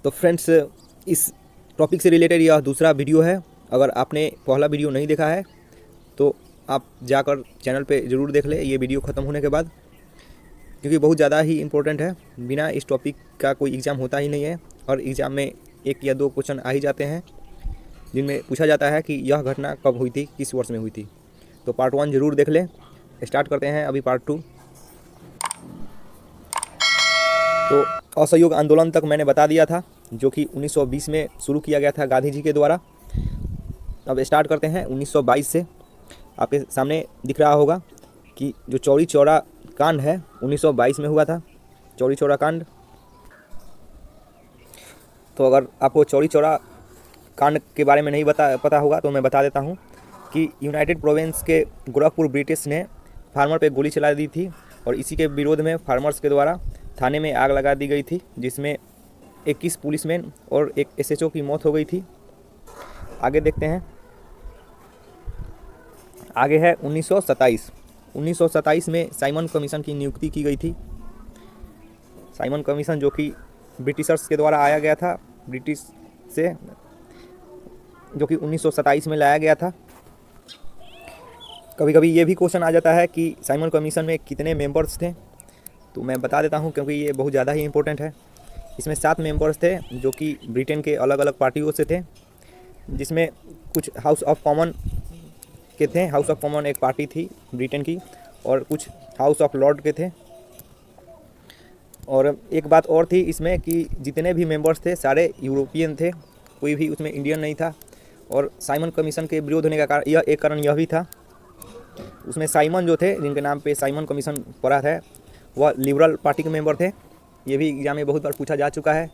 तो फ्रेंड्स, इस टॉपिक से रिलेटेड यह दूसरा वीडियो है। अगर आपने पहला वीडियो नहीं देखा है तो आप जाकर चैनल पे ज़रूर देख ले ये वीडियो ख़त्म होने के बाद, क्योंकि बहुत ज़्यादा ही इम्पोर्टेंट है। बिना इस टॉपिक का कोई एग्ज़ाम होता ही नहीं है, और एग्ज़ाम में 1 या 2 क्वेश्चन आ ही जाते हैं जिनमें पूछा जाता है कि यह घटना कब हुई थी, किस वर्ष में हुई थी। तो पार्ट 1 ज़रूर देख लें। स्टार्ट करते हैं अभी पार्ट 2। तो असहयोग आंदोलन तक मैंने बता दिया था, जो कि 1920 में शुरू किया गया था गांधी जी के द्वारा। अब स्टार्ट करते हैं 1922 से। आपके सामने दिख रहा होगा कि जो चौरी चौरा कांड है 1922 में हुआ था, चौरी चौरा कांड। तो अगर आपको चौरी चौरा कांड के बारे में नहीं पता होगा तो मैं बता देता हूँ कि यूनाइटेड प्रोविंस के गोरखपुर ब्रिटिश ने फार्मर पे गोली चला दी थी, और इसी के विरोध में फार्मर्स के द्वारा थाने में आग लगा दी गई थी, जिसमें 21 पुलिसमैन और एक एसएचओ की मौत हो गई थी। आगे देखते हैं। आगे है 1927। 1927 में साइमन कमीशन की नियुक्ति की गई थी। साइमन कमीशन जो कि ब्रिटिशर्स के द्वारा आया गया था, ब्रिटिश से, जो कि 1927 में लाया गया था। कभी कभी ये भी क्वेश्चन आ जाता है कि साइमन कमीशन में कितने मेंबर्स थे, तो मैं बता देता हूँ क्योंकि ये बहुत ज़्यादा ही इम्पोर्टेंट है। इसमें 7 मेंबर्स थे जो कि ब्रिटेन के अलग अलग पार्टियों से थे, जिसमें कुछ हाउस ऑफ कॉमन के थे। हाउस ऑफ कॉमन एक पार्टी थी ब्रिटेन की, और कुछ हाउस ऑफ लॉर्ड के थे। और एक बात और थी इसमें कि जितने भी मेंबर्स थे सारे यूरोपियन थे, कोई भी उसमें इंडियन नहीं था। और साइमन कमीशन के विरोध होने का कारण एक कारण यह भी था, उसमें साइमन जो थे, जिनके नाम पे साइमन कमीशन पड़ा था, वह लिबरल पार्टी के मेंबर थे। ये भी एग्जाम में बहुत बार पूछा जा चुका है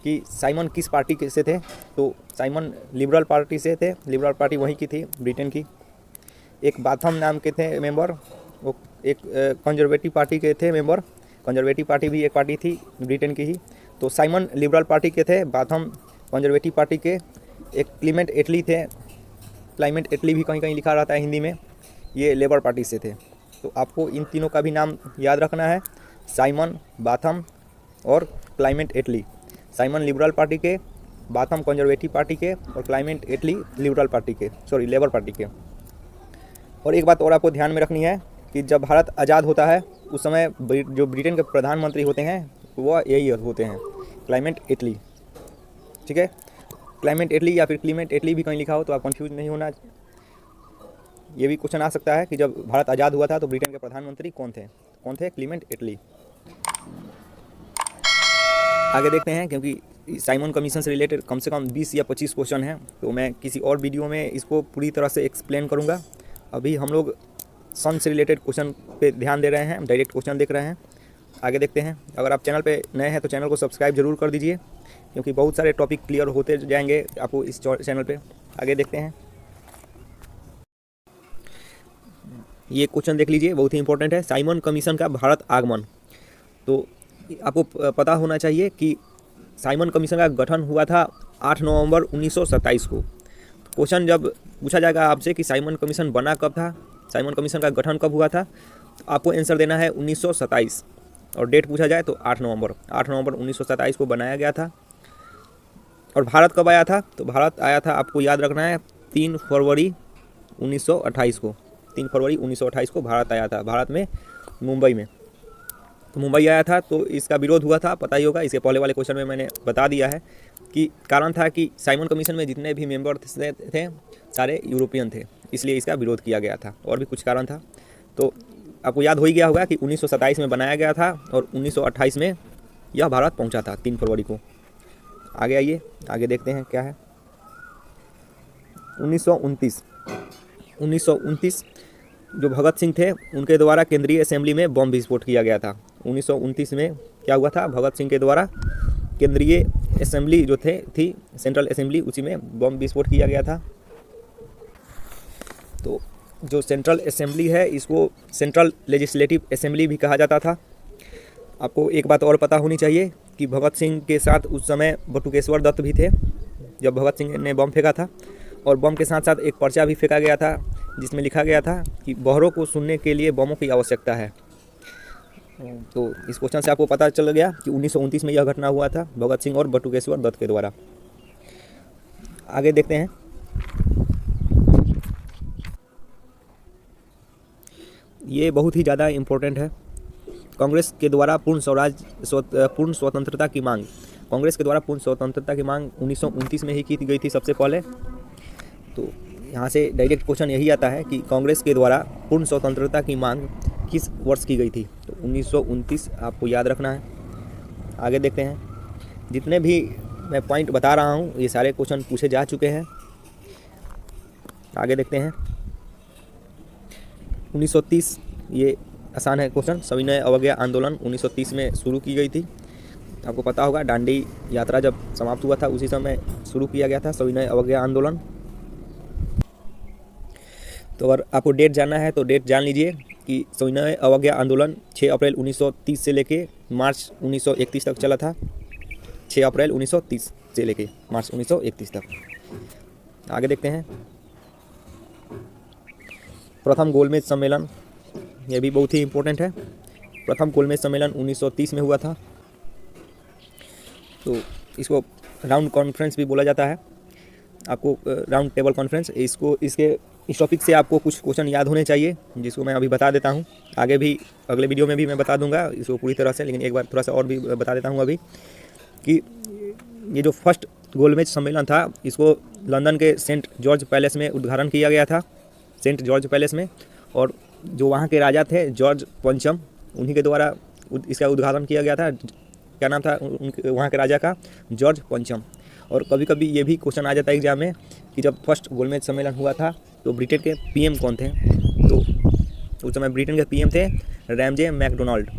कि साइमन किस पार्टी से थे, तो साइमन लिबरल पार्टी से थे। लिबरल पार्टी वहीं की थी, ब्रिटेन की। एक बाथम नाम के थे मेंबर, वो एक कंजर्वेटिव पार्टी के थे मेंबर। कंजर्वेटिव पार्टी भी एक पार्टी थी ब्रिटेन की ही। तो साइमन लिबरल पार्टी के थे, बाथम कंजर्वेटिव पार्टी के। एक क्लीमेंट एटली थे, क्लाइमेट एटली भी कहीं कहीं लिखा रहता है हिंदी में, ये लेबर पार्टी से थे। तो आपको इन तीनों का भी नाम याद रखना है, साइमन, बाथम और क्लाइमेट एटली। साइमन लिबरल पार्टी के, बाथम कंजर्वेटिव पार्टी के, और क्लाइमेट एटली लिबरल पार्टी के, लेबर पार्टी के। और एक बात और आपको ध्यान में रखनी है कि जब भारत आज़ाद होता है उस समय जो ब्रिटेन के प्रधानमंत्री होते हैं वो यही होते हैं, क्लाइमेट एटली। ठीक है, क्लाइमेट एटली या फिर क्लीमेंट एटली भी कहीं लिखा हो तो आप कंफ्यूज नहीं होना। ये भी क्वेश्चन आ सकता है कि जब भारत आज़ाद हुआ था तो ब्रिटेन के प्रधानमंत्री कौन थे? क्लीमेंट एटली। आगे देखते हैं, क्योंकि साइमन कमीशन से रिलेटेड कम से कम 20 या 25 क्वेश्चन हैं, तो मैं किसी और वीडियो में इसको पूरी तरह से एक्सप्लेन करूँगा। अभी हम लोग सन से रिलेटेड क्वेश्चन पे ध्यान दे रहे हैं, डायरेक्ट क्वेश्चन देख रहे हैं। आगे देखते हैं। अगर आप चैनल पे नए हैं तो चैनल को सब्सक्राइब जरूर कर दीजिए, क्योंकि बहुत सारे टॉपिक क्लियर होते जाएंगे आपको इस चैनल पे। आगे देखते हैं। ये क्वेश्चन देख लीजिए, बहुत ही इंपॉर्टेंट है। साइमन कमीशन का भारत आगमन। तो आपको पता होना चाहिए कि साइमन कमीशन का गठन हुआ था 8 नवंबर 1927 को। क्वेश्चन जब पूछा जाएगा आपसे कि साइमन कमीशन बना कब था, साइमन कमीशन का गठन कब हुआ था, तो आपको आंसर देना है 1927, और डेट पूछा जाए तो 8 नवंबर 1927 को बनाया गया था। और भारत कब आया था? तो भारत आया था, आपको याद रखना है, 3 फरवरी 1928 को। 3 फरवरी 1928 को भारत आया था, भारत में मुंबई में। तो मुंबई आया था, तो इसका विरोध हुआ था, पता ही होगा। इसके पहले वाले क्वेश्चन में मैंने बता दिया है कि कारण था कि साइमन कमीशन में जितने भी मेंबर थे सारे यूरोपियन थे, इसलिए इसका विरोध किया गया था। और भी कुछ कारण था, तो आपको याद हो ही गया होगा कि 1927 में बनाया गया था और 1928 में यह भारत पहुंचा था 3 फरवरी को। आगे आइए, आगे देखते हैं क्या है। 1929 जो भगत सिंह थे उनके द्वारा केंद्रीय असेंबली में बम विस्फोट किया गया था। 1929 में क्या हुआ था? भगत सिंह के द्वारा केंद्रीय असेंबली जो थी सेंट्रल असेंबली, उसी में बम विस्फोट किया गया था। तो जो सेंट्रल असेंबली है इसको सेंट्रल लेजिस्लेटिव असेंबली भी कहा जाता था। आपको एक बात और पता होनी चाहिए कि भगत सिंह के साथ उस समय बटुकेश्वर दत्त भी थे जब भगत सिंह ने बम फेंका था, और बम के साथ साथ एक पर्चा भी फेंका गया था जिसमें लिखा गया था कि बहरों को सुनने के लिए बमों की आवश्यकता है। तो इस क्वेश्चन से आपको पता चल गया कि 1929 में यह घटना हुआ था भगत सिंह और बटुकेश्वर दत्त के द्वारा। आगे देखते हैं। ये बहुत ही ज़्यादा इम्पोर्टेंट है। कांग्रेस के द्वारा पूर्ण स्वतंत्रता की मांग। कांग्रेस के द्वारा पूर्ण स्वतंत्रता की मांग 1929 में ही की गई थी सबसे पहले। तो यहाँ से डायरेक्ट क्वेश्चन यही आता है कि कांग्रेस के द्वारा पूर्ण स्वतंत्रता की मांग किस वर्ष की गई थी। तो 1929 आपको याद रखना है। आगे देखते हैं। जितने भी मैं पॉइंट बता रहा हूँ ये सारे क्वेश्चन पूछे जा चुके हैं। आगे देखते हैं। 1930, ये आसान है क्वेश्चन। सविनय अवज्ञा आंदोलन 1930 में शुरू की गई थी। आपको पता होगा दांडी यात्रा जब समाप्त हुआ था उसी समय शुरू किया गया था सविनय अवज्ञा आंदोलन। तो अगर आपको डेट जानना है तो डेट जान लीजिए कि सविनय अवज्ञा आंदोलन 6 अप्रैल 1930 से लेके मार्च 1931 तक चला था। 6 अप्रैल 1930 से लेके मार्च 1931 तक। आगे देखते हैं। प्रथम गोलमेज सम्मेलन, यह भी बहुत ही इम्पोर्टेंट है। प्रथम गोलमेज सम्मेलन 1930 में हुआ था। तो इसको राउंड कॉन्फ्रेंस भी बोला जाता है। आपको राउंड टेबल कॉन्फ्रेंस, इस टॉपिक से आपको कुछ क्वेश्चन याद होने चाहिए जिसको मैं अभी बता देता हूँ। आगे भी अगले वीडियो में भी मैं बता दूंगा इसको पूरी तरह से, लेकिन एक बार थोड़ा सा और भी बता देता हूँ अभी कि ये जो फर्स्ट गोलमेज सम्मेलन था इसको लंदन के सेंट जॉर्ज पैलेस में उद्घाटन किया गया था। सेंट जॉर्ज पैलेस में, और जो वहाँ के राजा थे जॉर्ज पंचम, उन्हीं के द्वारा इसका उद्घाटन किया गया था। क्या नाम था उनके वहाँ के राजा का? जॉर्ज पंचम। और कभी कभी ये भी क्वेश्चन आ जाता है एग्जाम में कि जब फर्स्ट गोलमेज सम्मेलन हुआ था तो ब्रिटेन के पीएम कौन थे। तो उस समय ब्रिटेन के पीएम थे रैमजे मैकडोनाल्ड।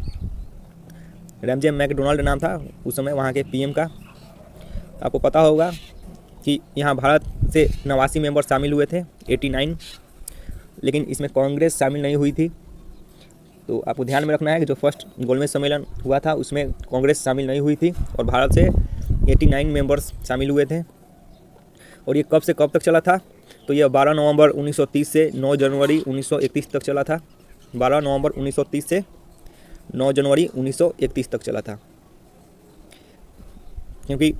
रैमजे मैकडोनाल्ड नाम था उस समय वहाँ के पीएम का। आपको पता होगा कि यहाँ भारत से 89 मेंबर शामिल हुए थे, 89, लेकिन इसमें कांग्रेस शामिल नहीं हुई थी। तो आपको ध्यान में रखना है कि जो फर्स्ट गोलमेज सम्मेलन हुआ था उसमें कांग्रेस शामिल नहीं हुई थी और भारत से 89 मेंबर्स शामिल हुए थे। और ये कब से कब तक चला था? तो ये 12 नवंबर 1930 से 9 जनवरी 1931 तक चला था। 12 नवंबर 1930 से 9 जनवरी 1931 तक चला था। क्योंकि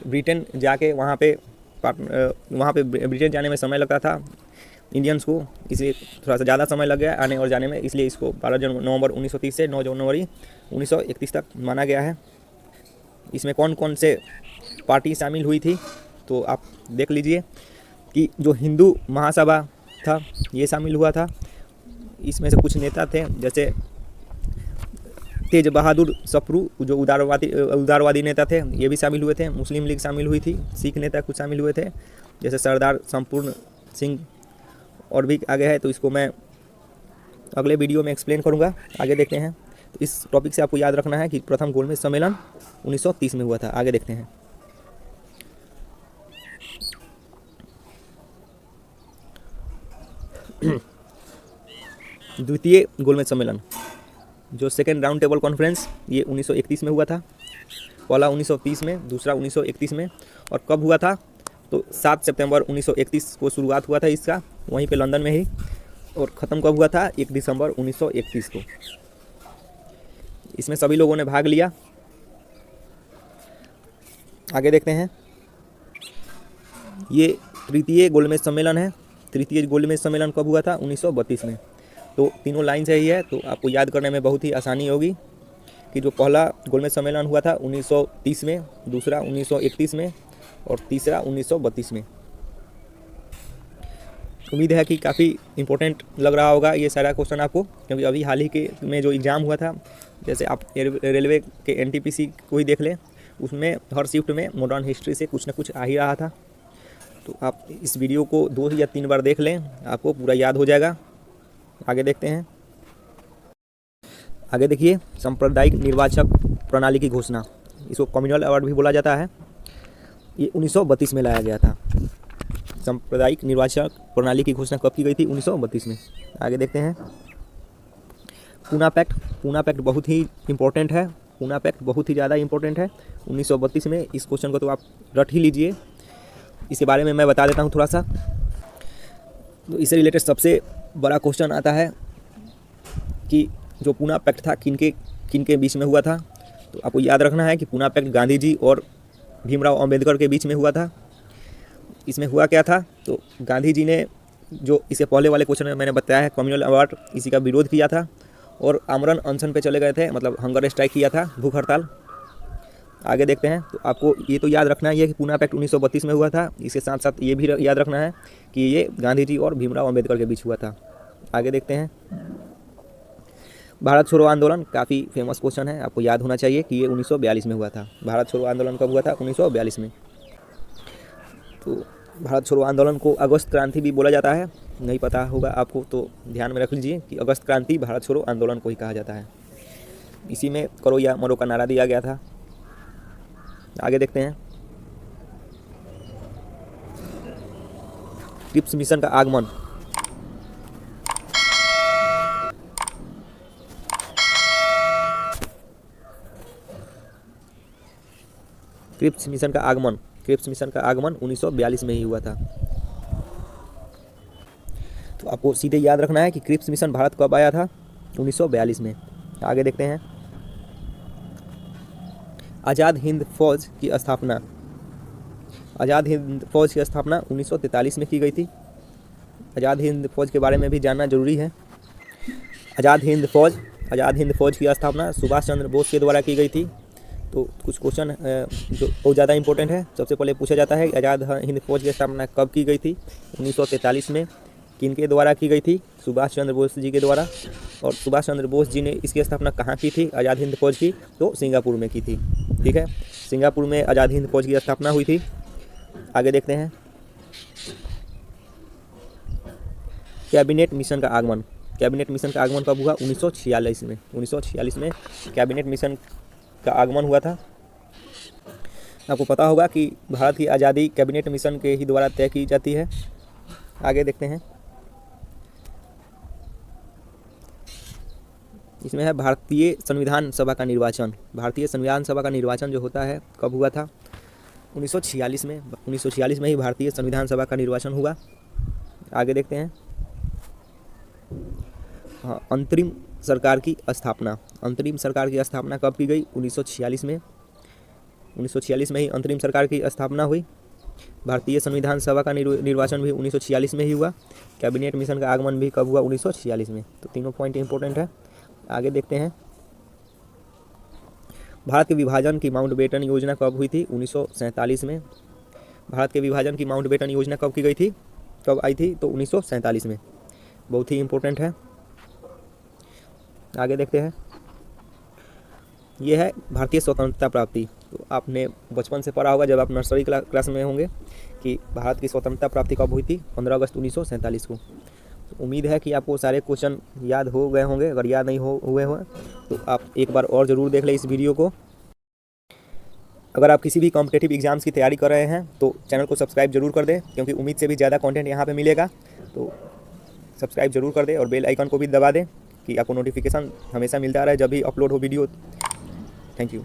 ब्रिटेन जाके वहाँ पे ब्रिटेन जाने में समय लगता था इंडियंस को, इसलिए थोड़ा सा ज़्यादा समय लग गया आने और जाने में, इसलिए इसको 12 नवंबर 1930 से 9 जनवरी 1931 तक माना गया है। इसमें कौन कौन से पार्टी शामिल हुई थी तो आप देख लीजिए कि जो हिंदू महासभा था ये शामिल हुआ था। इसमें से कुछ नेता थे जैसे तेज बहादुर सप्रू, जो उदारवादी नेता थे, ये भी शामिल हुए थे। मुस्लिम लीग शामिल हुई थी। सिख नेता कुछ शामिल हुए थे जैसे सरदार संपूर्ण सिंह, और भी आगे है तो इसको मैं अगले वीडियो में एक्सप्लेन करूँगा। आगे देखते हैं। तो इस टॉपिक से आपको याद रखना है कि प्रथम गोलमेज सम्मेलन 1930 में हुआ था। आगे देखते हैं। द्वितीय गोलमेज सम्मेलन, जो सेकेंड राउंड टेबल कॉन्फ्रेंस, ये 1931 में हुआ था। पहला 1930 में, दूसरा 1931 में। और कब हुआ था? तो 7 सितंबर 1931 को शुरुआत हुआ था इसका, वहीं पे लंदन में ही। और ख़त्म कब हुआ था? 1 दिसंबर 1931 को। इसमें सभी लोगों ने भाग लिया। आगे देखते हैं। ये तृतीय गोलमेज सम्मेलन है। तृतीय गोलमेज सम्मेलन कब हुआ था? 1932 में। तो तीनों लाइन से ही है तो आपको याद करने में बहुत ही आसानी होगी कि जो पहला गोलमेज सम्मेलन हुआ था 1930 में, दूसरा 1931 में और तीसरा 1932 में। उम्मीद है कि काफ़ी इम्पोर्टेंट लग रहा होगा ये सारा क्वेश्चन आपको, क्योंकि अभी हाल ही के में जो एग्ज़ाम हुआ था, जैसे आप रेलवे के एनटीपीसी को ही देख लें, उसमें हर शिफ्ट में मॉडर्न हिस्ट्री से कुछ ना कुछ आ ही रहा था। तो आप इस वीडियो को 2 या 3 बार देख लें, आपको पूरा याद हो जाएगा। आगे देखते हैं। आगे देखिए, सांप्रदायिक निर्वाचक प्रणाली की घोषणा, इसको कम्युनल अवार्ड भी बोला जाता है। ये 1932 में लाया गया था। सांप्रदायिक निर्वाचक प्रणाली की घोषणा कब की गई थी? 1932 में। आगे देखते हैं। पूना पैक्ट, पूना पैक्ट बहुत ही इम्पोर्टेंट है। पूना पैक्ट बहुत ही ज़्यादा इम्पोर्टेंट है 1932 में। इस क्वेश्चन को तो आप रट ही लीजिए। इसके बारे में मैं बता देता हूँ थोड़ा सा। तो इससे रिलेटेड सबसे बड़ा क्वेश्चन आता है कि जो पूना पैक्ट था किनके किन के बीच में हुआ था? तो आपको याद रखना है कि पूना पैक्ट गांधी जी और भीमराव अंबेडकर के बीच में हुआ था। इसमें हुआ क्या था? तो गांधी जी ने, जो इससे पहले वाले क्वेश्चन में मैंने बताया है, कम्युनल अवार्ड, इसी का विरोध किया था और आमरण अनशन पे चले गए थे, मतलब हंगर स्ट्राइक किया था, भूख हड़ताल। आगे देखते हैं। तो आपको ये तो याद रखना है कि पूना पैक्ट 1932 में हुआ था। इसके साथ साथ ये भी याद रखना है कि ये गांधी जी और भीमराव अंबेडकर के बीच हुआ था। आगे देखते हैं। भारत छोड़ो आंदोलन काफ़ी फेमस क्वेश्चन है, आपको याद होना चाहिए कि ये 1942 में हुआ था। भारत छोड़ो आंदोलन कब हुआ था? 1942 में। तो भारत छोड़ो आंदोलन को अगस्त क्रांति भी बोला जाता है, नहीं पता होगा आपको तो ध्यान में रख लीजिए कि अगस्त क्रांति भारत छोड़ो आंदोलन को ही कहा जाता है। इसी में करो या मरो का नारा दिया गया था। आगे देखते हैं। क्रिप्स मिशन का आगमन। क्रिप्स मिशन का आगमन 1942 में ही हुआ था। तो आपको सीधे याद रखना है कि क्रिप्स मिशन भारत कब आया था? 1942 में। आगे देखते हैं। आज़ाद हिंद फौज की स्थापना। आज़ाद हिंद फौज की स्थापना 1943 में की गई थी। आज़ाद हिंद फौज के बारे में भी जानना जरूरी है। आज़ाद हिंद फौज की स्थापना सुभाष चंद्र बोस के द्वारा की गई थी। तो कुछ क्वेश्चन जो बहुत ज़्यादा इंपॉर्टेंट है, सबसे पहले पूछा जाता है आज़ाद हिंद फौज की स्थापना कब की गई थी? 1943 में। किन के द्वारा की गई थी? सुभाष चंद्र बोस जी के द्वारा। और सुभाष चंद्र बोस जी ने इसकी स्थापना कहाँ की थी आज़ाद हिंद फौज की? तो सिंगापुर में की थी। ठीक है, सिंगापुर में आज़ाद हिंद फौज की स्थापना हुई थी। आगे देखते हैं। कैबिनेट मिशन का आगमन कब हुआ? 1946 में। 1946 में कैबिनेट मिशन का आगमन हुआ था। आपको पता होगा कि भारत की आज़ादी कैबिनेट मिशन के ही द्वारा तय की जाती है। आगे देखते हैं। इसमें है भारतीय संविधान सभा का निर्वाचन। भारतीय संविधान सभा का निर्वाचन जो होता है कब हुआ था? 1946 में। 1946 में ही भारतीय संविधान सभा का निर्वाचन हुआ। आगे देखते हैं। हाँ, अंतरिम सरकार की स्थापना कब की गई? 1946 में। 1946 में ही अंतरिम सरकार की स्थापना हुई। भारतीय संविधान सभा का निर्वाचन भी 1946 में ही हुआ। कैबिनेट मिशन का आगमन भी कब हुआ? 1946 में। तो तीनों पॉइंट इंपॉर्टेंट है। आगे देखते हैं। भारत के विभाजन की माउंटबेटन योजना कब हुई थी? 1947 में। भारत के विभाजन की माउंटबेटन योजना कब की गई थी? कब आई थी? तो 1947 में। बहुत ही इंपॉर्टेंट है। आगे देखते हैं। यह है भारतीय स्वतंत्रता प्राप्ति। तो आपने बचपन से पढ़ा होगा जब आप नर्सरी क्लास में होंगे कि भारत की स्वतंत्रता प्राप्ति कब हुई थी? 15 अगस्त 1947 को। तो उम्मीद है कि आपको सारे क्वेश्चन याद हो गए होंगे। अगर याद नहीं हुए हों तो आप एक बार और ज़रूर देख लें इस वीडियो को। अगर आप किसी भी कॉम्पिटिटिव एग्जाम्स की तैयारी कर रहे हैं तो चैनल को सब्सक्राइब जरूर कर दें, क्योंकि उम्मीद से भी ज़्यादा कंटेंट यहाँ पे मिलेगा। तो सब्सक्राइब जरूर कर दें और बेल आइकन को भी दबा दें कि आपको नोटिफिकेशन हमेशा मिलता रहे जब भी अपलोड हो वीडियो। Thank you.